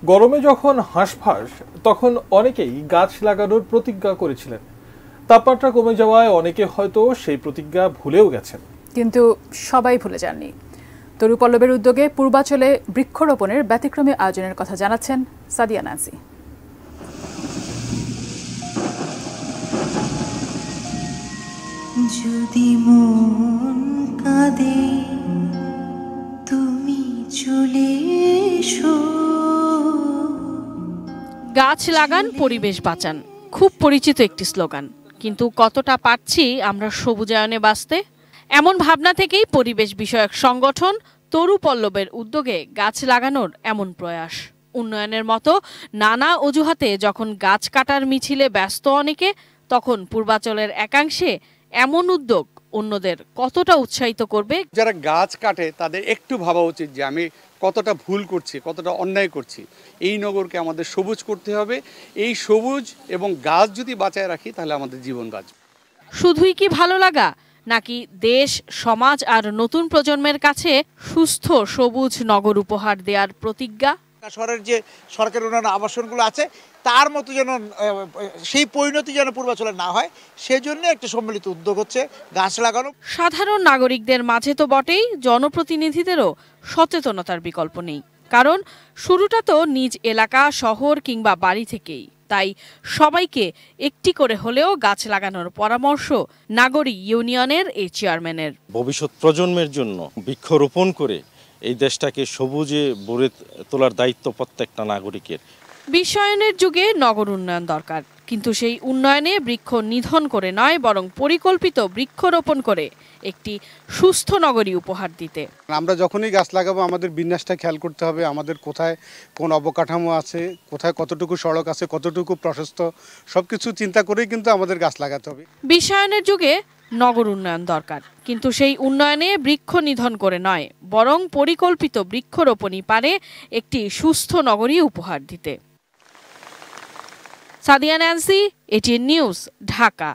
গরমে যখন হাঁসফাঁস তখন অনেকেই গাছ লাগানোর প্রতিজ্ঞা করেছিলেন। তাপমাত্রা কমে যাওয়ায় অনেকে হয়তো সেই প্রতিজ্ঞা ভুলেও গেছেন, কিন্তু সবাই ভুলে যাননি। তরু পল্লবের উদ্যোগে পূর্বাচলে বৃক্ষরোপণের ব্যতিক্রমী আয়োজনের কথা জানাচ্ছেন সাদিয়া ন্যান্সি। যদি মন কাঁদে তুমি চলে এসো। গাছ লাগান, পরিবেশ বাঁচান, খুব পরিচিত একটি স্লোগান। কিন্তু কতটা পারছি আমরা সবুজায়নে বাঁচতে? এমন ভাবনা থেকেই পরিবেশ বিষয়ক সংগঠন তরু পল্লবের উদ্যোগে গাছ লাগানোর এমন প্রয়াস। উন্নয়নের মতো নানা অজুহাতে যখন গাছ কাটার মিছিলে ব্যস্ত অনেকে, তখন পূর্বাচলের একাংশে এমন উদ্যোগ অন্যদের কতটা উৎসাহিত করবে। যারা গাছ কাটে তাদের একটু ভাবা উচিত যে আমি কতটা ভুল করছি, কতটা অন্যায় করছি। এই নগরকে আমাদের সবুজ করতে হবে। এই সবুজ এবং গাছ যদি বাঁচায় রাখি তাহলে আমাদের জীবন বাঁচবে। শুধুই কি ভালো লাগা, নাকি দেশ, সমাজ আর নতুন প্রজন্মের কাছে সুস্থ সবুজ নগর উপহার দেওয়ার প্রতিজ্ঞা? শহরের যে সরকারি উন্নয়ন আবাসনগুলো আছে তার মতো যেন সেই পরিণতি যেন পূর্বাচলে না হয়, সেজন্য একটা সম্মিলিত উদ্যোগ হচ্ছে গাছ লাগানো। সাধারণ নাগরিকদের মাঝে তো বটেই, জনপ্রতিনিধিদেরও সচেতনতার বিকল্প নেই। কারণ শুরুটা তো নিজ এলাকা, শহর কিংবা বাড়ি থেকেই। তাই সবাইকে একটি করে হলেও গাছ লাগানোর পরামর্শ নাগরিক ইউনিয়নের এই চেয়ারম্যানের। ভবিষ্যৎ প্রজন্মের জন্য বৃক্ষরোপণ করে এই দেশটাকে সবুজে গড়ে তোলার দায়িত্ব প্রত্যেকটা নাগরিকের। বিশ্বায়নের যুগে নগর উন্নয়ন দরকার, কিন্তু সেই উন্নয়নে বৃক্ষ নিধন করে নয়, বরং পরিকল্পিত বৃক্ষরোপণ করে একটি সুস্থ নগরী উপহার দিতে। আমরা যখনই গাছ লাগাবো আমাদের বিন্যাসটা খেয়াল করতে হবে, আমাদের কোথায় কোন অবকাঠামো আছে, কোথায় কতটুকু সড়ক আছে, কতটুকু প্রশস্ত, সবকিছু চিন্তা করেই কিন্তু আমাদের গাছ লাগাতে হবে। বিশ্বায়নের যুগে নগর উন্নয়ন দরকার, কিন্তু সেই উন্নয়নে বৃক্ষ নিধন করে নয়, বরং পরিকল্পিত বৃক্ষরোপণই পারে একটি সুস্থ নগরী উপহার দিতে। Sadia Nancy, ATN news, Dhaka.